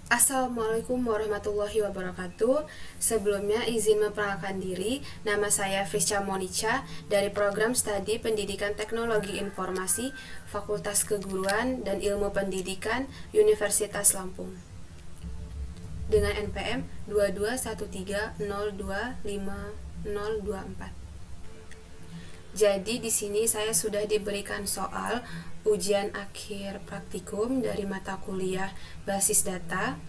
Assalamualaikum warahmatullahi wabarakatuh. Sebelumnya izin memperkenalkan diri. Nama saya Frisca Monica dari Program Studi Pendidikan Teknologi Informasi Fakultas Keguruan dan Ilmu Pendidikan Universitas Lampung dengan NPM 2213025024. Jadi di sini saya sudah diberikan soal ujian akhir praktikum dari mata kuliah Basis Data.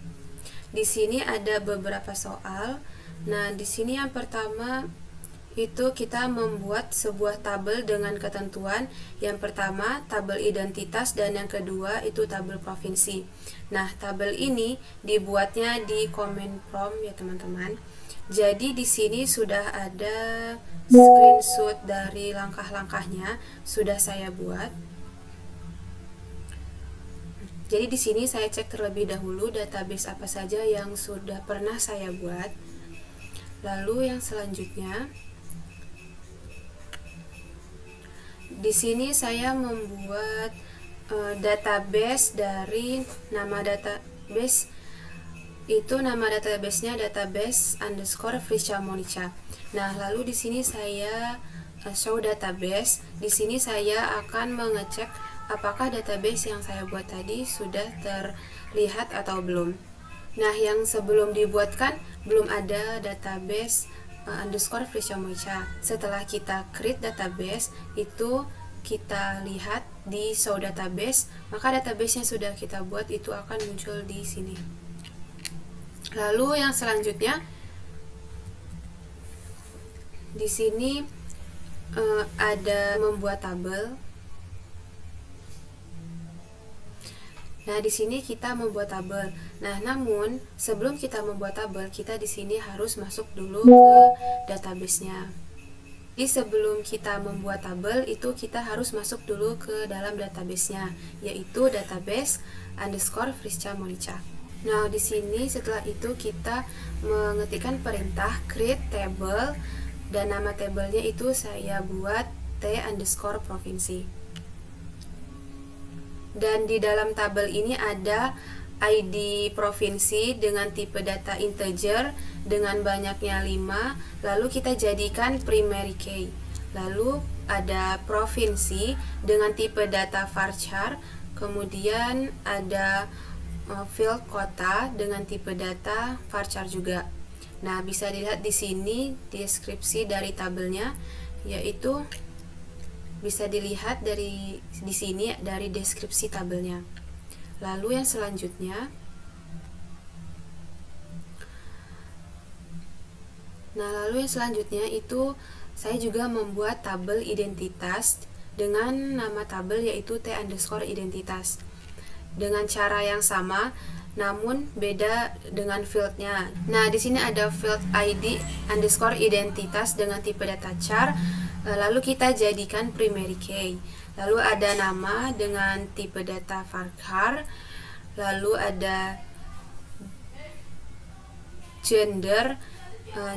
Di sini ada beberapa soal. Nah, di sini yang pertama itu kita membuat sebuah tabel dengan ketentuan. Yang pertama tabel identitas dan yang kedua itu tabel provinsi. Nah, tabel ini dibuatnya di Command Prompt ya teman-teman. Jadi di sini sudah ada screenshot dari langkah-langkahnya sudah saya buat. Jadi di sini saya cek terlebih dahulu database apa saja yang sudah pernah saya buat. Lalu yang selanjutnya di sini saya membuat database dari nama database itu nama databasenya database underscore Frisca Monica. Nah, lalu di sini saya show database. Di sini saya akan mengecek apakah database yang saya buat tadi sudah terlihat atau belum. Nah, yang sebelum dibuatkan belum ada database underscore Frisca Monica. Setelah kita create database itu kita lihat di show database, maka database yang sudah kita buat itu akan muncul di sini. Lalu yang selanjutnya di sini ada membuat tabel. Nah, di sini kita membuat tabel. Nah, namun sebelum kita membuat tabel, kita di sini harus masuk dulu ke database-nya. Jadi sebelum kita membuat tabel itu kita harus masuk dulu ke dalam database-nya, yaitu database underscore Frisca Monica. Nah, di sini setelah itu kita mengetikkan perintah create table dan nama tabelnya itu saya buat T underscore provinsi. Dan di dalam tabel ini ada ID provinsi dengan tipe data integer dengan banyaknya 5, lalu kita jadikan primary key. Lalu ada provinsi dengan tipe data varchar, kemudian ada field kota dengan tipe data varchar juga. Nah, bisa dilihat di sini deskripsi dari tabelnya, yaitu bisa dilihat dari di sini dari deskripsi tabelnya. Lalu yang selanjutnya, itu saya juga membuat tabel identitas dengan nama tabel yaitu T underscore identitas dengan cara yang sama namun beda dengan fieldnya. Nah, di sini ada field ID underscore identitas dengan tipe data char, lalu kita jadikan primary key. Lalu ada nama dengan tipe data varchar, lalu ada gender.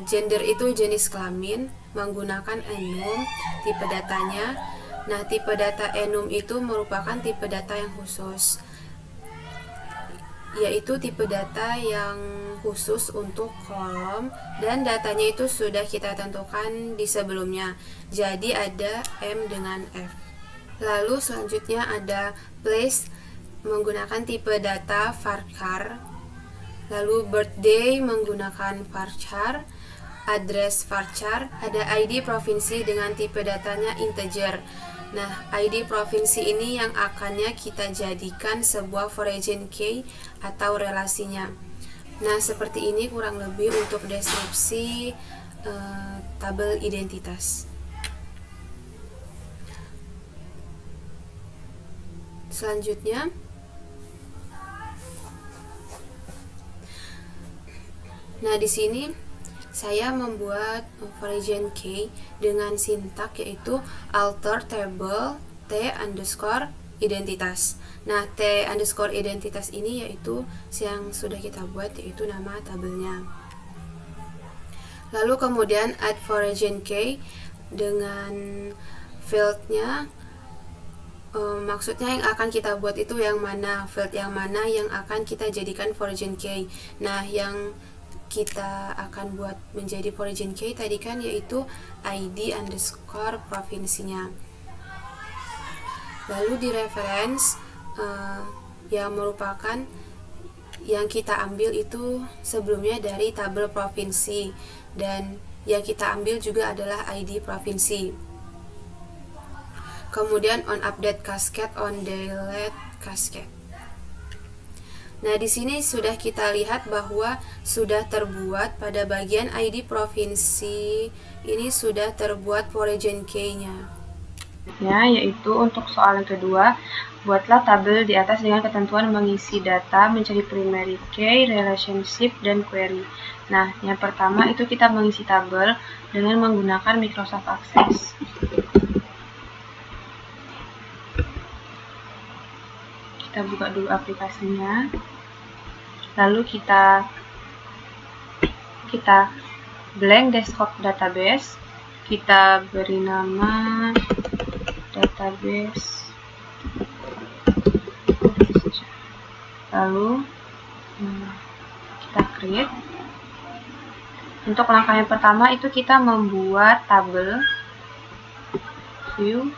Gender itu jenis kelamin menggunakan enum tipe datanya. Nah, tipe data enum itu merupakan tipe data yang khusus, yaitu tipe data yang khusus untuk kolom dan datanya itu sudah kita tentukan di sebelumnya. Jadi ada M dengan F. Lalu selanjutnya ada place menggunakan tipe data varchar. Lalu birthday menggunakan varchar, address varchar, ada ID provinsi dengan tipe datanya integer. Nah, ID provinsi ini yang akannya kita jadikan sebuah foreign key atau relasinya. Nah, seperti ini kurang lebih untuk deskripsi tabel identitas. Selanjutnya, nah di sini saya membuat foreign key dengan sintak yaitu alter table T underscore identitas. Nah, T underscore identitas ini yaitu yang sudah kita buat yaitu nama tabelnya. Lalu kemudian add foreign key dengan fieldnya maksudnya yang akan kita buat itu yang mana, field yang mana yang akan kita jadikan foreign key. Nah, yang kita akan buat menjadi foreign key tadi kan yaitu ID underscore provinsinya. Lalu di reference yang merupakan yang kita ambil itu sebelumnya dari tabel provinsi, dan yang kita ambil juga adalah ID provinsi. Kemudian on update cascade, on delete cascade. Nah, di sini sudah kita lihat bahwa sudah terbuat pada bagian ID provinsi ini sudah terbuat foreign key-nya. Ya, yaitu untuk soal yang kedua, buatlah tabel di atas dengan ketentuan mengisi data, mencari primary key, relationship, dan query. Nah, yang pertama itu kita mengisi tabel dengan menggunakan Microsoft Access. Kita buka dulu aplikasinya, lalu kita blank desktop database, kita beri nama database, lalu kita create. Untuk langkah yang pertama itu kita membuat tabel view,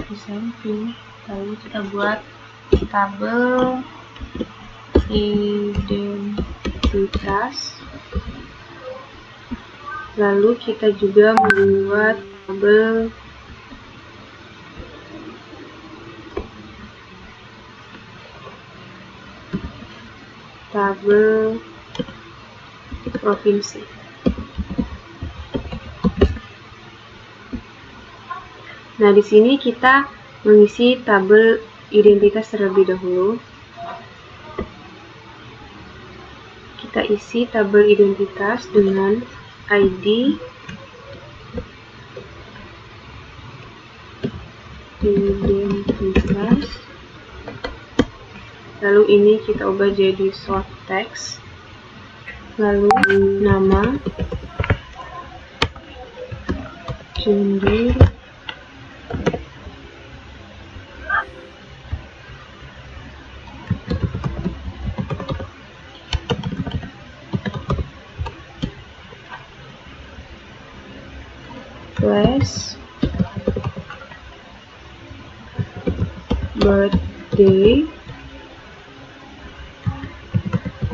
design view, lalu kita buat tabel identitas, lalu kita juga membuat tabel provinsi. Nah, di sini kita mengisi tabel identitas terlebih dahulu. Kita isi tabel identitas dengan ID identitas. Lalu ini kita ubah jadi short text. Lalu nama, gender, place, birthday,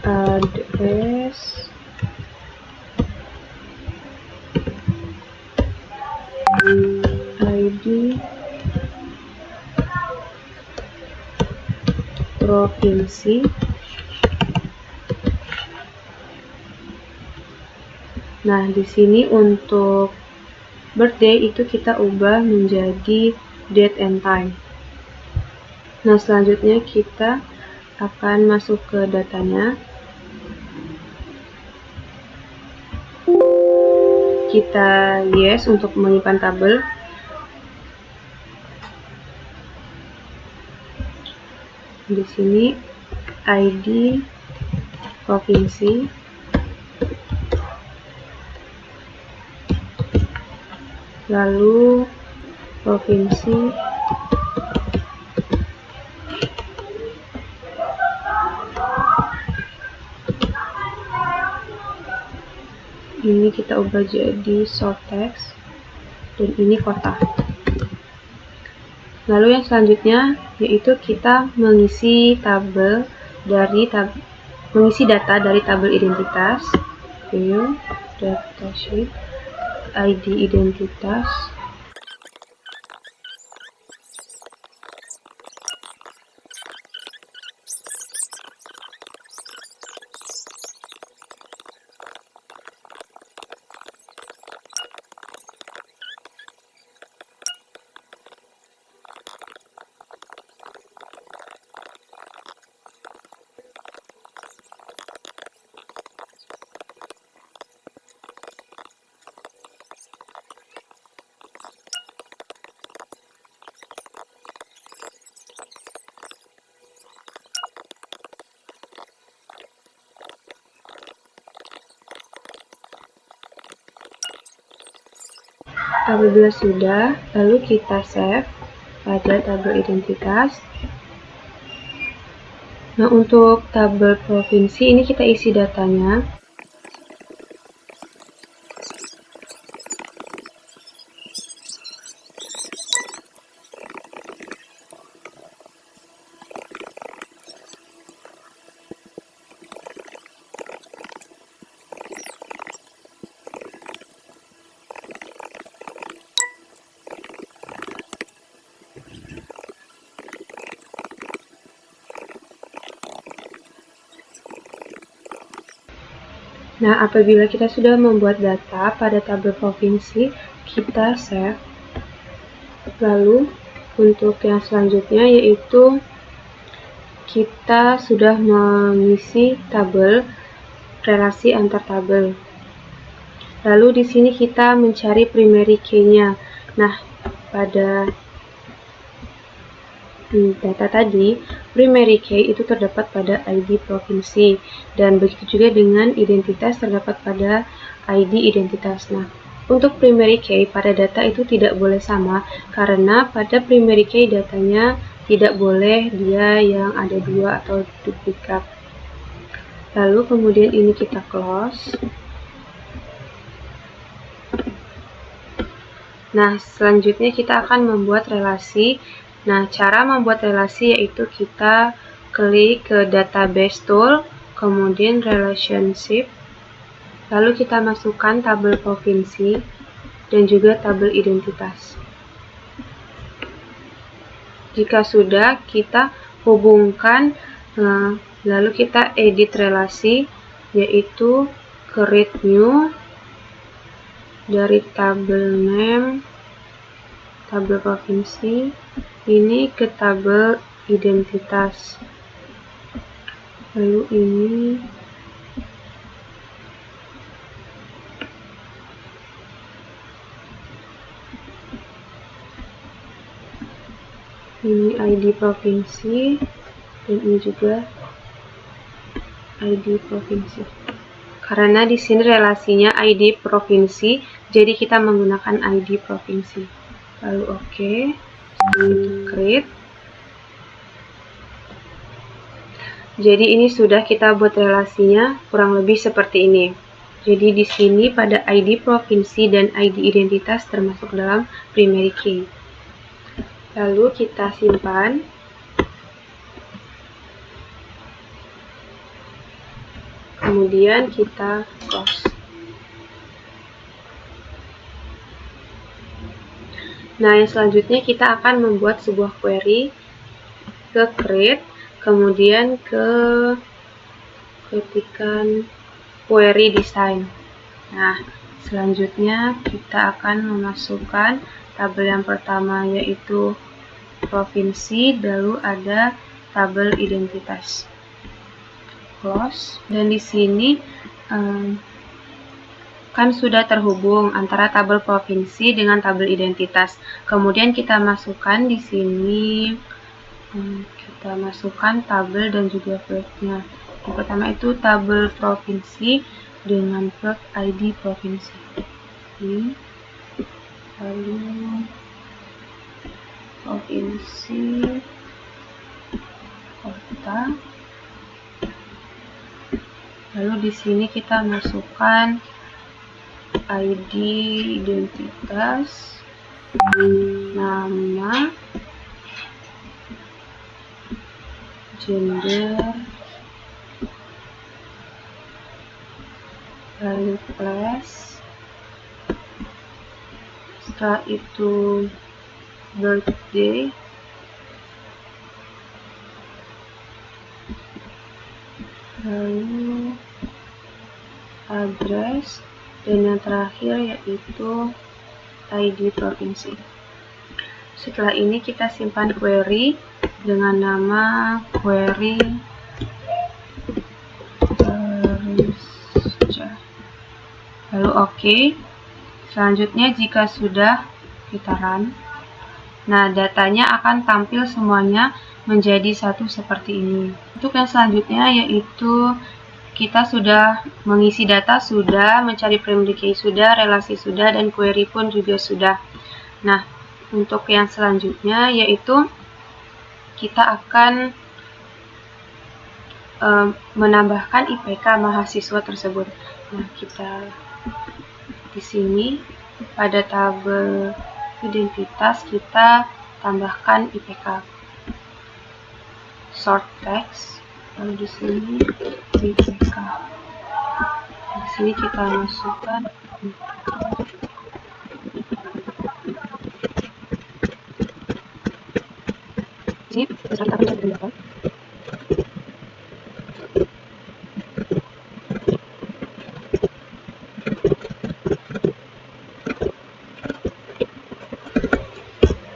address, ID provinsi. Nah, di sini untuk birthday itu kita ubah menjadi date and time. Nah, selanjutnya kita akan masuk ke datanya. Kita yes untuk menyimpan tabel. Di sini ID provinsi, lalu provinsi, ini kita ubah jadi short text, dan ini kota. Lalu yang selanjutnya yaitu kita mengisi tabel dari mengisi data dari tabel identitas, view, datasheet, ID identitas, apabila sudah, lalu kita save. pada tabel identitas. Nah, untuk tabel provinsi ini kita isi datanya. Nah, apabila kita sudah membuat data pada tabel provinsi, kita save. Lalu, untuk yang selanjutnya yaitu kita sudah mengisi tabel relasi antar tabel. Lalu di sini kita mencari primary key-nya. Nah, pada data tadi, primary key itu terdapat pada ID provinsi, dan begitu juga dengan identitas terdapat pada ID identitas. Nah, untuk primary key pada data itu tidak boleh sama, karena pada primary key datanya tidak boleh dia yang ada dua atau duplikat. Lalu kemudian ini kita close. Nah, selanjutnya kita akan membuat relasi. Nah, cara membuat relasi yaitu kita klik ke database tool, kemudian relationship, lalu kita masukkan tabel provinsi dan juga tabel identitas. Jika sudah, kita hubungkan, lalu kita edit relasi, yaitu create new dari tabel name, tabel provinsi, ini ke tabel identitas. Lalu ini ID provinsi, dan ini juga ID provinsi. Karena di sini relasinya ID provinsi, jadi kita menggunakan ID provinsi. Lalu oke, itu create. Jadi ini sudah kita buat relasinya kurang lebih seperti ini. Jadi di sini pada ID provinsi dan ID identitas termasuk dalam primary key. Lalu kita simpan. Kemudian kita close. Nah, yang selanjutnya kita akan membuat sebuah query ke create, kemudian ke ketikan query design. Nah, selanjutnya kita akan memasukkan tabel yang pertama yaitu provinsi, lalu ada tabel identitas. Close. Dan di sini kan sudah terhubung antara tabel provinsi dengan tabel identitas. Kemudian kita masukkan di sini, kita masukkan tabel dan juga field-nya. Yang pertama itu tabel provinsi dengan field ID provinsi. Lalu provinsi kota. Lalu di sini kita masukkan ID identitas, nama, gender, lalu place, setelah itu birthday, lalu address, dan yang terakhir yaitu ID provinsi. Setelah ini kita simpan query dengan nama query lalu oke. Selanjutnya jika sudah, kita run. Nah, datanya akan tampil semuanya menjadi satu seperti ini. Untuk yang selanjutnya yaitu kita sudah mengisi data, sudah mencari primary key, sudah relasi, sudah, dan query pun juga sudah. Nah, untuk yang selanjutnya, yaitu kita akan menambahkan IPK mahasiswa tersebut. Nah, kita di sini pada tabel identitas kita tambahkan IPK. Sort text, lalu di sini IPK. Di sini kita masukkan ini sesuai kita mencari berapa.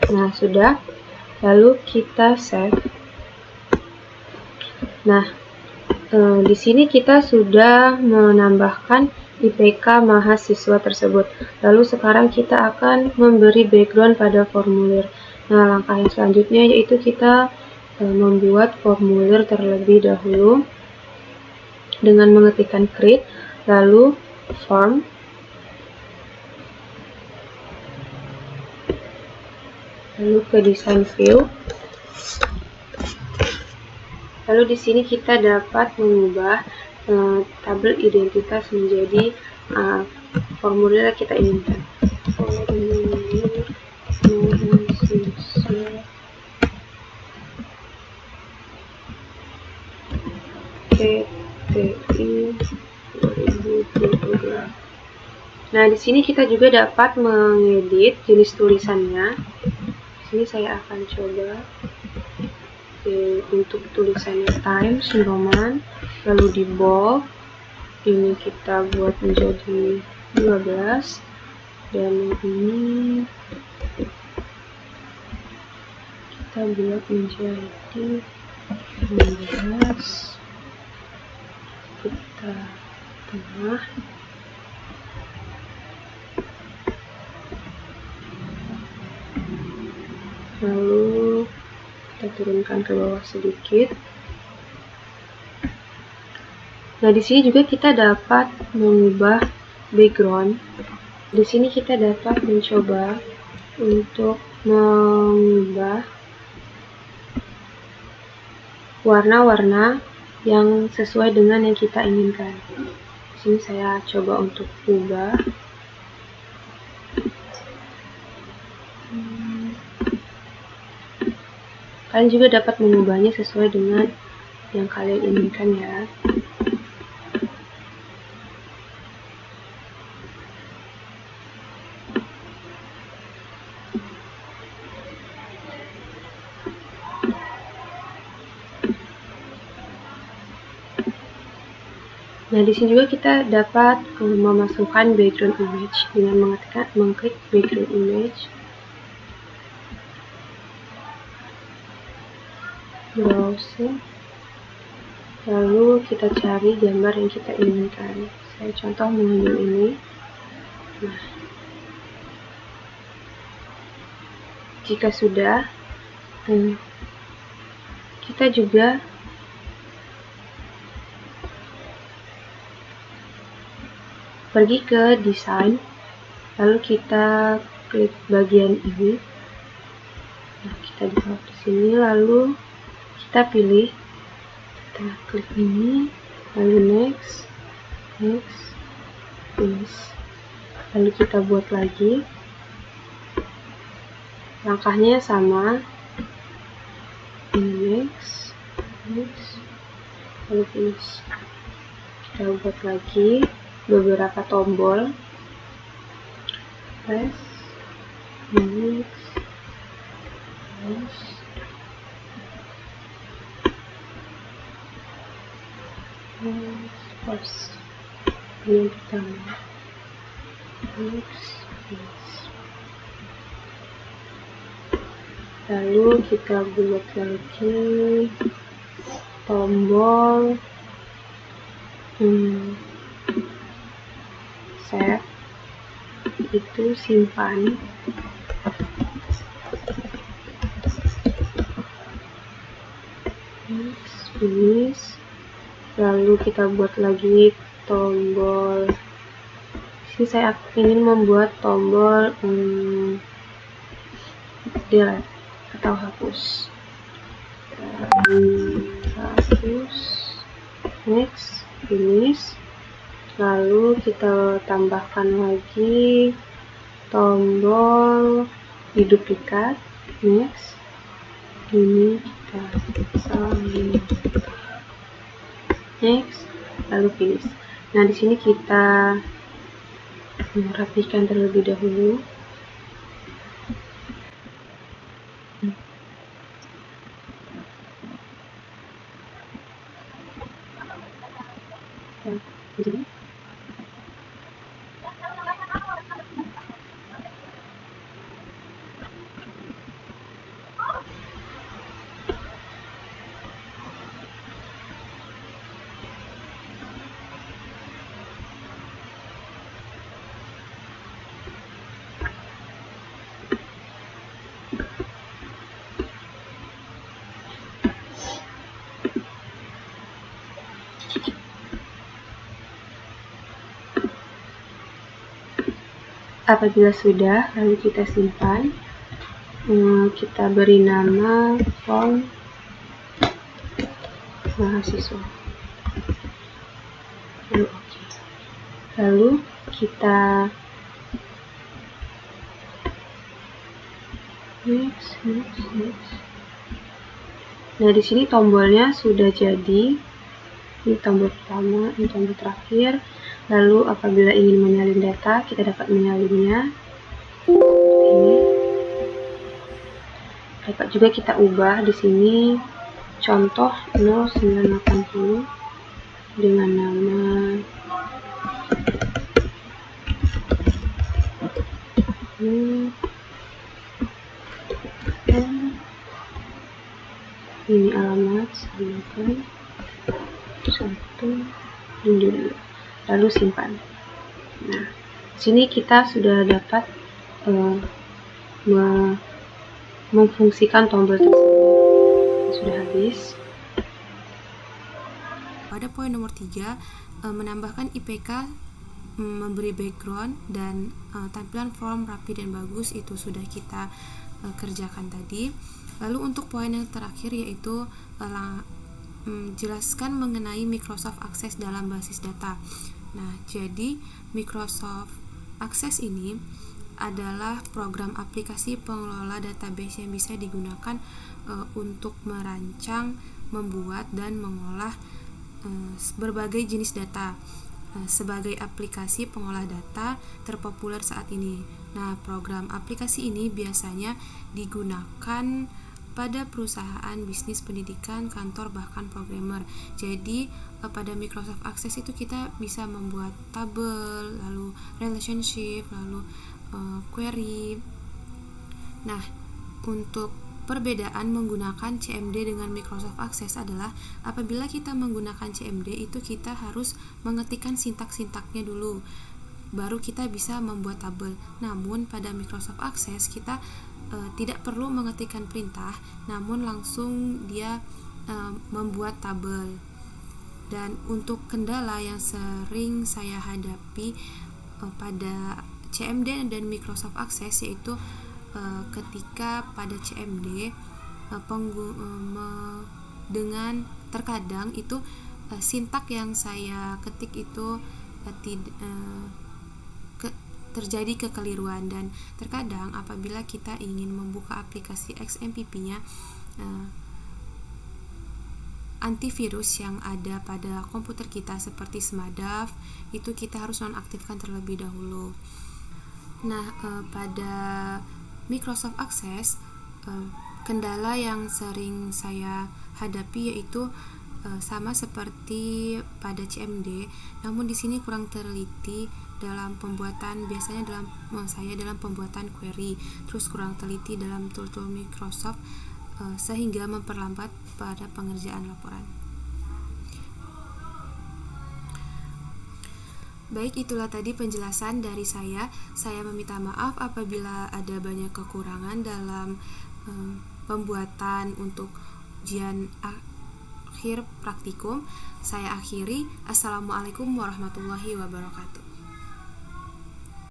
Nah, sudah. Lalu kita save. Nah, di sini kita sudah menambahkan IPK mahasiswa tersebut. Lalu sekarang kita akan memberi background pada formulir. Nah, langkah yang selanjutnya yaitu kita membuat formulir terlebih dahulu dengan mengetikkan create, lalu form, lalu ke design view. Lalu di sini kita dapat mengubah tabel identitas menjadi formulir yang kita inginkan. Formulir mahasiswa PTI 2022. Nah, di sini kita juga dapat mengedit jenis tulisannya. Di sini saya akan coba untuk tulisannya Times Roman, lalu di bold, ini kita buat menjadi 12, dan ini kita buat menjadi 16, kita tengah, lalu kita turunkan ke bawah sedikit. Nah, di sini juga kita dapat mengubah background. Di sini kita dapat mencoba untuk mengubah warna-warna yang sesuai dengan yang kita inginkan. Di sini saya coba untuk ubah. Kalian juga dapat mengubahnya sesuai dengan yang kalian inginkan ya. Nah, di sini juga kita dapat memasukkan background image dengan mengklik background image, browsing, lalu kita cari gambar yang kita inginkan. Saya contoh mengambil ini. Nah, jika sudah, kita juga pergi ke desain, lalu kita klik bagian ini. Nah, kita lihat di sini, lalu kita pilih, kita klik ini, lalu next, finish. Lalu kita buat lagi. Langkahnya sama. Ini next, lalu finish. Kita buat lagi beberapa tombol. Press, next, first, ini yang pertama, next, lalu kita buat lagi tombol save, itu simpan, finish. Lalu kita buat lagi tombol. Sini saya ingin membuat tombol delete atau hapus. Next, finish. Lalu kita tambahkan lagi tombol diduplikat. Next, ini kita salin. Next, lalu finish. Nah, di sini kita rapikan terlebih dahulu. Apabila sudah, lalu kita simpan. Kita beri nama form mahasiswa. Lalu kita next. Nah, di sini tombolnya sudah jadi. Ini tombol pertama, ini tombol terakhir. Lalu apabila ingin menyalin data, kita dapat menyalinnya seperti ini. Dapat juga kita ubah di sini contoh 0980 dengan nama ini alamat samakan 1 dulu, lalu simpan. Nah, sini kita sudah dapat memfungsikan tombol tersebut. Sudah habis. Pada poin nomor 3, menambahkan IPK, memberi background, dan tampilan form rapi dan bagus itu sudah kita kerjakan tadi. Lalu untuk poin yang terakhir yaitu jelaskan mengenai Microsoft Access dalam basis data. Nah, jadi Microsoft Access ini adalah program aplikasi pengelola database yang bisa digunakan untuk merancang, membuat, dan mengolah berbagai jenis data sebagai aplikasi pengolah data terpopuler saat ini. Nah, program aplikasi ini biasanya digunakan pada perusahaan, bisnis, pendidikan, kantor, bahkan programmer. Jadi pada Microsoft Access itu kita bisa membuat tabel, lalu relationship, lalu query. Nah, untuk perbedaan menggunakan CMD dengan Microsoft Access adalah apabila kita menggunakan CMD itu kita harus mengetikkan sintak-sintaknya dulu, baru kita bisa membuat tabel. Namun pada Microsoft Access kita tidak perlu mengetikkan perintah, namun langsung dia membuat tabel. Dan untuk kendala yang sering saya hadapi pada CMD dan Microsoft Access yaitu ketika pada CMD dengan terkadang itu sintak yang saya ketik itu terjadi kekeliruan, dan terkadang apabila kita ingin membuka aplikasi XMPP-nya, antivirus yang ada pada komputer kita seperti Smadaf itu kita harus nonaktifkan terlebih dahulu. Nah, pada Microsoft Access kendala yang sering saya hadapi yaitu sama seperti pada CMD, namun di sini kurang teliti dalam pembuatan, biasanya dalam pembuatan query, terus kurang teliti dalam tool-tool Microsoft sehingga memperlambat pada pengerjaan laporan. Baik, itulah tadi penjelasan dari saya. Saya meminta maaf apabila ada banyak kekurangan dalam pembuatan untuk ujian akhir praktikum. Saya akhiri. Assalamualaikum warahmatullahi wabarakatuh.